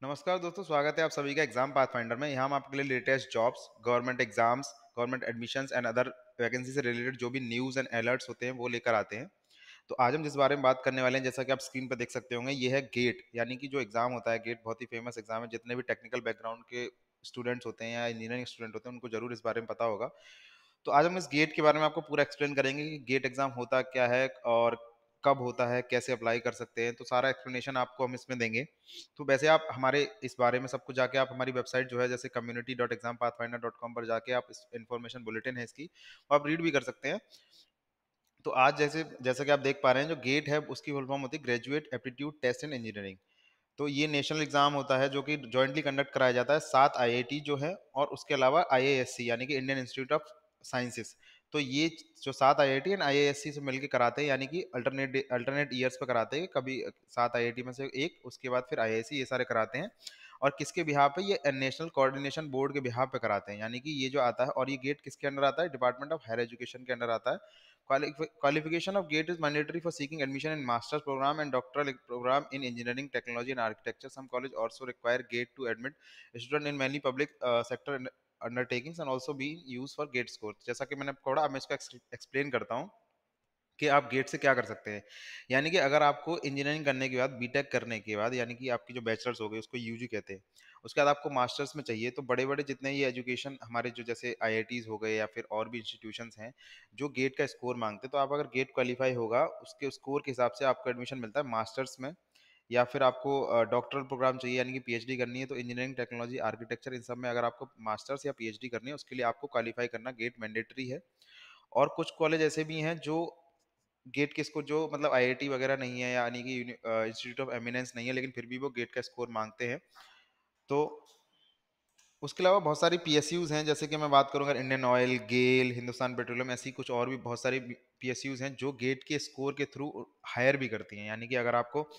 नमस्कार दोस्तों, स्वागत है आप सभी का एग्जाम पाथफाइंडर में। यहाँ हम आपके लिए latest jobs, government exams, government admissions and other vacancy से रिलेटेड जो भी न्यूज़ एंड अलर्ट्स होते हैं वो लेकर आते हैं। तो आज हम जिस बारे में बात करने वाले हैं, जैसा कि आप स्क्रीन पर देख सकते होंगे, ये है गेट। यानी कि जो एग्जाम होता है गेट, बहुत ही फेमस एग्जाम है। जितने भी टेक्निकल बैकग्राउंड के स्टूडेंट्स होते हैं या इंजीनियरिंग स्टूडेंट होते हैं उनको जरूर इस बारे में पता होगा। तो आज हम इस गेट के बारे में आपको पूरा एक्सप्लेन करेंगे कि गेट एग्जाम होता क्या है और कब होता है, कैसे अप्लाई कर सकते हैं। तो सारा एक्सप्लेनेशन आपको हम इसमें देंगे। तो वैसे आप हमारे इस बारे में सब कुछ जाके आप हमारी वेबसाइट जो है जैसे community.exampathfinder.com पर जाके आप इस इन्फॉर्मेशन बुलेटिन है इसकी, वो आप रीड भी कर सकते हैं। तो आज जैसे जैसा कि आप देख पा रहे हैं, जो गेट है उसकी फुल फॉर्म होती है graduate aptitude test in engineering. तो ये नेशनल एग्जाम होता है जो कि जॉइंटली कंडक्ट कराया जाता है 7 आईआईटी जो है और उसके अलावा आईआईएससी यानी कि इंडियन इंस्टीट्यूट ऑफ साइंसेस। तो ये जो 7 आईआईटी एंड आईआईएससी से मिलकर कराते हैं, यानी कि अल्टरनेट ईयर्स पे कराते हैं। कभी 7 आईआईटी में से एक, उसके बाद फिर आईआईएससी, ये सारे कराते हैं। और किसके बिहाफ पे? ये नेशनल कोऑर्डिनेशन बोर्ड के बिहाफ पे कराते हैं। यानी कि ये जो आता है, और ये गेट किसके अंडर आता है? डिपार्टमेंट ऑफ हायर एजुकेशन के अंडर आता है। Qualification of GATE is mandatory for seeking admission in master's program and doctoral program in engineering, technology and architecture. Some college also require GATE to admit student in many public sector undertakings and also be used for GATE score. जैसा कि मैंने पढ़ा, अब मैं इसको explain करता हूँ कि आप गेट से क्या कर सकते हैं। यानी कि अगर आपको इंजीनियरिंग करने के बाद, बीटेक करने के बाद, यानी कि आपकी जो बैचलर्स हो गई उसको यूजी कहते हैं, उसके बाद आपको मास्टर्स में चाहिए, तो बड़े बड़े जितने ये एजुकेशन हमारे जो जैसे आईआईटीज हो गए या फिर और भी इंस्टीट्यूशंस हैं जो गेट का स्कोर मांगते हैं, तो आप अगर गेट क्वालिफाई होगा उसके स्कोर के हिसाब से आपको एडमिशन मिलता है मास्टर्स में। या फिर आपको डॉक्टरल प्रोग्राम चाहिए यानी कि पीएचडी करनी है, तो इंजीनियरिंग, टेक्नोलॉजी, आर्किटेक्चर, इन सब में अगर आपको मास्टर्स या पीएचडी करनी है उसके लिए आपको क्वालिफाई करना गेट मैंडेटरी है। और कुछ कॉलेज ऐसे भी हैं जो गेट के स्कोर, जो मतलब आईआईटी वगैरह नहीं है यानी कि इंस्टीट्यूट ऑफ एमिनेंस नहीं है, लेकिन फिर भी वो गेट का स्कोर मांगते हैं। तो उसके अलावा बहुत सारी पीएसयूज हैं, जैसे कि मैं बात करूंगा इंडियन ऑयल, गेल, हिंदुस्तान पेट्रोलियम, ऐसी कुछ और भी बहुत सारी पीएसयूज हैं जो गेट के स्कोर के थ्रू हायर भी करती हैं। यानी कि अगर आपको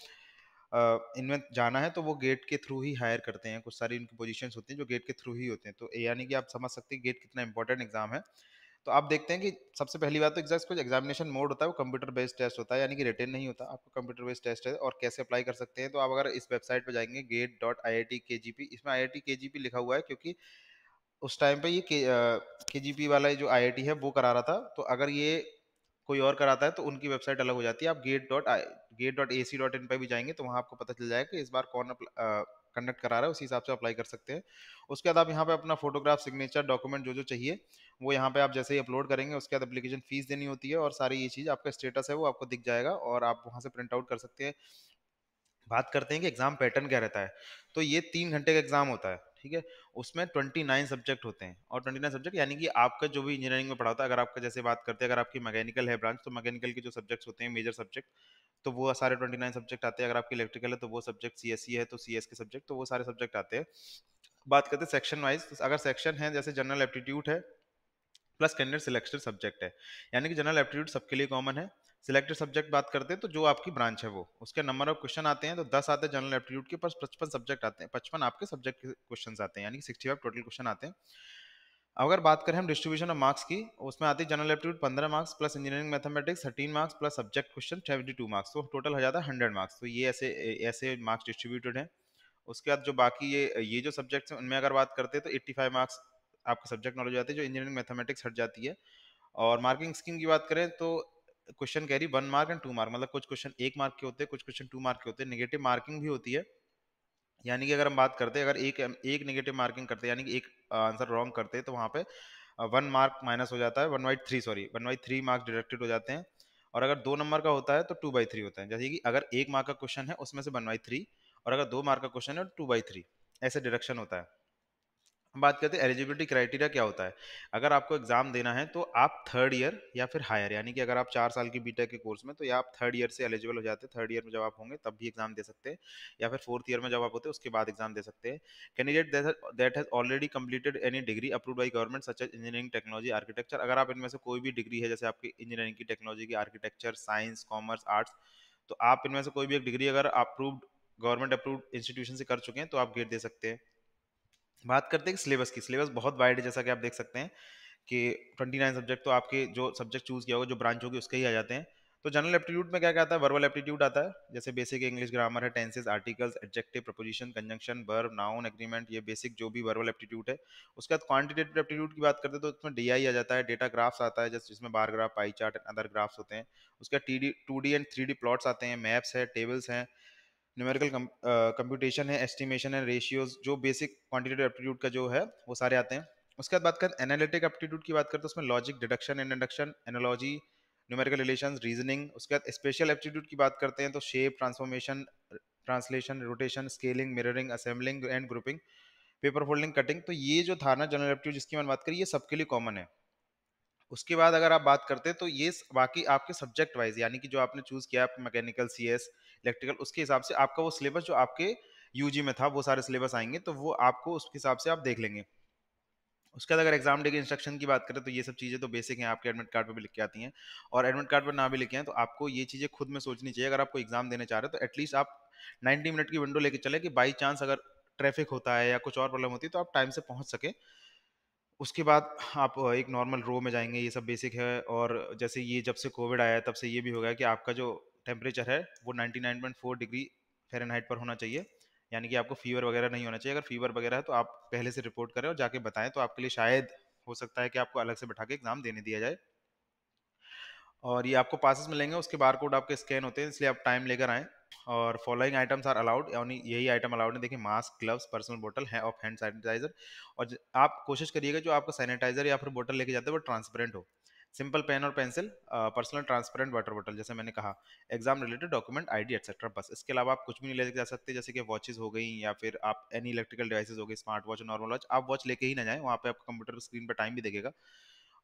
इनमें जाना है तो वो गेट के थ्रू ही हायर करते हैं। कुछ सारी उनकी पोजीशंस होती हैं जो गेट के थ्रू ही होते हैं। तो यानी कि आप समझ सकते हैं गेट कितना इंपॉर्टेंट एग्जाम है। तो आप देखते हैं कि सबसे पहली बात तो कुछ एग्जामिनेशन मोड होता है, वो कंप्यूटर बेस्ड टेस्ट होता है, यानी कि रिटन नहीं होता, आपको कंप्यूटर बेस्ड टेस्ट है। और कैसे अप्लाई कर सकते हैं? तो आप अगर इस वेबसाइट पे जाएंगे gate.iit.kgp, इसमें आईआईटी केजीपी लिखा हुआ है क्योंकि उस टाइम पे ये केजीपी वाला जो आईआईटी है वो करा रहा था। तो अगर ये कोई और कराता है तो उनकी वेबसाइट अलग हो जाती है। आप गेट.ac.in पे भी जाएंगे तो वहाँ आपको पता चल जाएगा कि इस बार कौन कंडक्ट करा रहा है, उसी हिसाब से अप्लाई कर सकते हैं। उसके बाद आप यहाँ पे अपना फोटोग्राफ, सिग्नेचर, डॉक्यूमेंट जो जो चाहिए वो यहाँ पे आप जैसे ही अपलोड करेंगे उसके बाद एप्लीकेशन फीस देनी होती है, और सारी ये चीज़ आपका स्टेटस है वो आपको दिख जाएगा और आप वहाँ से प्रिंट आउट कर सकते हैं। बात करते हैं कि एग्जाम पैटर्न क्या रहता है। तो ये 3 घंटे का एग्जाम होता है, ठीक है। उसमें 29 सब्जेक्ट होते हैं, और 29 सब्जेक्ट यानी कि आपका जो भी इंजीनियरिंग में पढ़ा होता है, अगर आपका जैसे बात करते हैं, अगर आपकी मैकेनिकल है ब्रांच तो मैकेनिकल के जो सब्जेक्ट्स होते हैं मेजर सब्जेक्ट, तो वो सारे 29 सब्जेक्ट आते हैं। अगर आपकी इलेक्ट्रिकल है तो वो सब्जेक्ट, सीएससी है तो सीएस के सब्जेक्ट, तो वो सारे सब्जेक्ट आते हैं। बात करते हैं सेक्शन वाइज, तो अगर सेक्शन है जैसे जनरल एप्टीट्यूड है प्लस कैंडिडेट सिलेक्टेड सब्जेक्ट है, यानी कि जनरल एप्टीट्यूड सबके लिए कॉमन है। सिलेक्टेड सब्जेक्ट बात करते हैं तो जो आपकी ब्रांच है वो, उसके नंबर ऑफ क्वेश्चन आते हैं तो 10 आते हैं जनरल एप्टीट्यूड के, पास 55 सब्जेक्ट आते हैं, 55 आपके सब्जेक्ट के क्वेश्चन आते हैं, यानी कि 65 टोटल क्वेश्चन आते हैं। अगर बात करें हम डिस्ट्रीब्यूशन ऑफ मार्क्स की, उसमें आती है general aptitude 15 marks plus engineering mathematics 13 marks plus subject question 72 marks, तो टोटल हो जाता है 100 मार्क्स। तो ये ऐसे ऐसे मार्क्स डिस्ट्रीब्यूटेड हैं। उसके बाद जो बाकी ये जो सब्जेक्ट्स हैं उनमें अगर बात करते हैं तो 85 मार्क्स आपका सब्जेक्ट नॉलेज आती है, जो इंजीनियरिंग मैथमेटिक्स हट जाती है। और मार्किंग स्कीम की बात करें तो question carry 1 mark and 2 mark, मतलब कुछ क्वेश्चन 1 मार्क के होते हैं, कुछ क्वेश्चन 2 मार्क के होते हैं। नेगेटिव मार्किंग भी होती है, यानी कि अगर हम बात करते हैं, अगर एक एक नेगेटिव मार्किंग करते हैं यानी कि एक आंसर रॉन्ग करते हैं तो वहाँ पे 1 मार्क माइनस हो जाता है, 1/3 सॉरी 1/3 मार्क्स डिडक्टेड हो जाते हैं। और अगर 2 नंबर का होता है तो 2/3 होता है। जैसे कि अगर 1 मार्क का क्वेश्चन है उसमें से 1/3, और अगर 2 मार्क का क्वेश्चन है तो 2/3, ऐसे डिडक्शन होता है। हम बात करते हैं एलिजिबिलिटी क्राइटेरिया क्या होता है। अगर आपको एग्जाम देना है तो आप थर्ड ईयर या फिर हायर, यानी कि अगर आप 4 साल की बीटेक के कोर्स में, तो या आप थर्ड ईयर से एलिजिबल हो जाते हैं। थर्ड ईयर में जब आप होंगे तब भी एग्जाम दे सकते हैं, या फिर फोर्थ ईयर में जब आप होते हैं उसके बाद एग्जाम दे सकते हैं। Candidate that has already completed any degree approved by government such as engineering, technology, architecture, अगर आप इनमें से कोई भी डिग्री है, जैसे आपकी इंजीनियरिंग की, टेक्नोलॉजी की, आर्किटेक्चर, साइंस, कॉमर्स, आर्ट्स, तो आप इनमें से कोई भी एक डिग्री अगर अप्रूव्ड, गवर्नमेंट अप्रूव्ड इंस्टीट्यूशन से कर चुके हैं तो आप गेट दे सकते हैं। बात करते हैं कि सिलेबस की, सिलेबस बहुत वाइड है, जैसा कि आप देख सकते हैं कि 29 सब्जेक्ट, तो आपके जो सब्जेक्ट चूज किया होगा, जो ब्रांच होगी उसके ही आ जाते हैं। तो जनरल एप्टीट्यूड में क्या-क्या आता है? वर्बल एप्टीट्यूड आता है, जैसे बेसिक इंग्लिश ग्रामर है, tenses, articles, adjective, preposition, conjunction, verb, noun, agreement, ये बेसिक जो भी वर्बल एप्टीट्यूड है। उसके बाद क्वांटिटेटिव एप्टीट्यूड की बात करते हैं तो उसमें डीआई आ जाता है, डेटा ग्राफ्स आता है, जैसे जिसमें bar graph, pie chart, other graphs होते हैं। उसके बाद TD 2D and 3D plots आते हैं, मैप्स है, टेबल्स हैं, न्यूमेरिकल कंप्यूटेशन है, एस्टिमेशन है, रेशियोज, जो बेसिक क्वांटिटेटिव एप्टीट्यूड का जो है वो सारे आते हैं। उसके बाद बात करें एनालिटिक एप्टीट्यूड की, बात करते हैं उसमें logic, deduction and induction, analogy, numerical relations, reasoning. उसके बाद स्पेशल एप्टीट्यूड की बात करते हैं तो shape, transformation, translation, rotation, scaling, mirroring, assembling and grouping, paper folding, cutting. तो ये जो था ना जनरल एप्टीट्यूड जिसकी मैंने बात करी, ये सबके लिए कॉमन है। उसके बाद अगर आप बात करते हैं तो ये बाकी आपके सब्जेक्ट वाइज, यानी कि जो आपने चूज किया मैकेनिकल, सीएस, इलेक्ट्रिकल, उसके हिसाब से आपका वो सिलेबस जो आपके यूजी में था वो सारे सिलेबस आएंगे, तो वो आपको उसके हिसाब से आप देख लेंगे। उसके बाद अगर एग्जाम डे के इंस्ट्रक्शन की बात करें तो ये सब चीजें तो बेसिक हैं, आपके एडमिट कार्ड पे भी लिख के आती हैं। और एडमिट कार्ड पर ना भी लिखे हैं तो आपको ये चीजें खुद में सोचनी चाहिए। अगर आपको एग्जाम देने चाह रहे हो तो एटलीस्ट आप 90 मिनट की विंडो लेके चले, कि बाई चांस अगर ट्रैफिक होता है या कुछ और प्रॉब्लम होती है तो आप टाइम से पहुंच सके। उसके बाद आप एक नॉर्मल रो में जाएँगे, ये सब बेसिक है। और जैसे ये जब से कोविड आया है तब से ये भी हो गया कि आपका जो टेम्परेचर है वो 99.4 डिग्री फ़ारेनहाइट पर होना चाहिए। यानी कि आपको फ़ीवर वगैरह नहीं होना चाहिए। अगर फ़ीवर वगैरह है तो आप पहले से रिपोर्ट करें और जाके बताएँ, तो आपके लिए शायद हो सकता है कि आपको अलग से बैठा के एग्ज़ाम देने दिया जाए। और ये आपको पासेस मिलेंगे, उसके बारकोड आपके स्कैन होते हैं, इसलिए आप टाइम लेकर आएँ। और फॉलोइंग आइटम्स आर अलाउड, यानी यही आइटम अलाउड है। देखिए, मास्क, ग्लव्स, पर्सनल बॉटल है ऑफ हैंड सैनिटाइजर। और आप कोशिश करिएगा जो आपका सैनिटाइजर या फिर बॉटल लेके जाते हैं वो ट्रांसपेरेंट हो। सिंपल पेन और pencil, personal transparent water bottle, जैसे मैंने कहा। Exam related document, ID etcetera, बस। इसके अलावा आप कुछ भी नहीं लेके जा सकते, जैसे कि वॉचेस हो गई या फिर आप एनी इलेक्ट्रिकल डिवाइसेस हो गई, स्मार्ट वॉच, नॉर्मल वॉच। आप वॉच लेके ही ना जाएं, वहाँ पे आपको कंप्यूटर स्क्रीन पर टाइम भी देखेगा।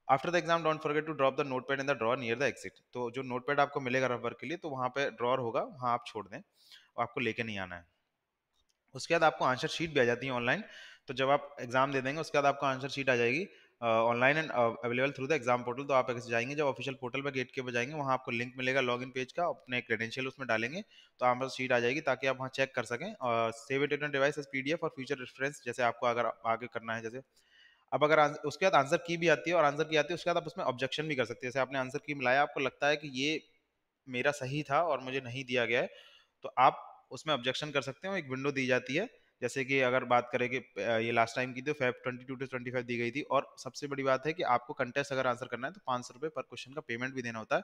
After the exam don't forget to drop the notepad in the drawer near the exit. तो जो नोटपैड आपको मिलेगा रबर के लिए, तो वहाँ पे ड्रॉअर होगा, वहाँ आप छोड़ दें और आपको लेके नहीं आना है। उसके बाद आपको आंसर शीट भी आ जाती है ऑनलाइन। तो जब आप एग्जाम दे देंगे उसके बाद आपको आंसर शीट आ जाएगी online and available through the exam portal. तो आप ऐसे जाएंगे, जब ऑफिशियल पोर्टल पर गेट के ऊपर जाएंगे, वहाँ आपको लिंक मिलेगा लॉगिन पेज का, अपने क्रेडेंशियल उसमें डालेंगे तो आंसर शीट आ जाएगी, ताकि आप वहाँ चेक कर सकें। और save it in device as PDF और फ्यूचर रेफरेंस, जैसे आपको अगर आगे करना है। जैसे अब अगर उसके बाद आंसर की भी आती है, और आंसर की आती है उसके बाद आप उसमें ऑब्जेक्शन भी कर सकते हैं। जैसे आपने आंसर की मिलाया, आपको लगता है कि ये मेरा सही था और मुझे नहीं दिया गया है, तो आप उसमें ऑब्जेक्शन कर सकते हो। एक विंडो दी जाती है, जैसे कि अगर बात करें कि ये लास्ट टाइम की थी, फेब 22 टू 25 दी गई थी। और सबसे बड़ी बात है कि आपको कंटेस्ट अगर आंसर करना है तो 500 रुपये पर क्वेश्चन का पेमेंट भी देना होता है,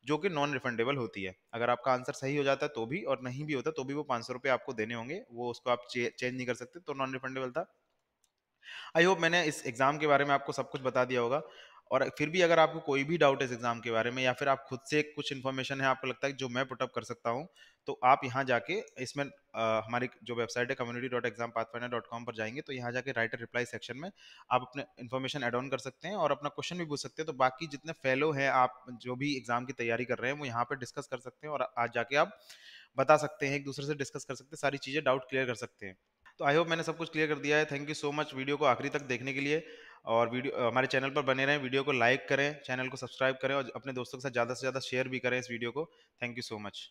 जो कि नॉन रिफंडेबल होती है। अगर आपका आंसर सही हो जाता है तो भी, और नहीं भी होता तो भी वो 500 रुपये आपको देने होंगे, वो उसको आप चेंज नहीं कर सकते, तो नॉन रिफंडेबल था। आई होप मैंने इस एग्जाम के बारे में आपको सब कुछ बता दिया होगा। और फिर भी अगर आपको कोई भी डाउट है इस एग्जाम के बारे में, या फिर आप खुद से कुछ इन्फॉर्मेशन है आपको लगता है कि जो मैं पुटअप कर सकता हूँ, तो आप यहाँ जाके इसमें हमारी जो वेबसाइट है community.exampathfinder.com पर जाएंगे, तो यहाँ जाके राइटर रिप्लाई सेक्शन में आप अपने इन्फॉर्मेशन ऐड ऑन कर सकते हैं और अपना क्वेश्चन भी पूछ सकते हैं। तो बाकी जितने फेलो हैं, आप जो भी एग्जाम की तैयारी कर रहे हैं, वो यहाँ पे डिस्कस कर सकते हैं, और आज जाके आप बता सकते हैं, एक दूसरे से डिस्कस कर सकते हैं, सारी चीज़ें डाउट क्लियर कर सकते हैं। तो आई होप मैंने सब कुछ क्लियर कर दिया है। Thank you so much video को आखिरी तक देखने के लिए। और वीडियो हमारे चैनल पर बने रहें, वीडियो को लाइक करें, चैनल को सब्सक्राइब करें और अपने दोस्तों के साथ ज़्यादा से ज़्यादा शेयर भी करें इस वीडियो को। Thank you so much.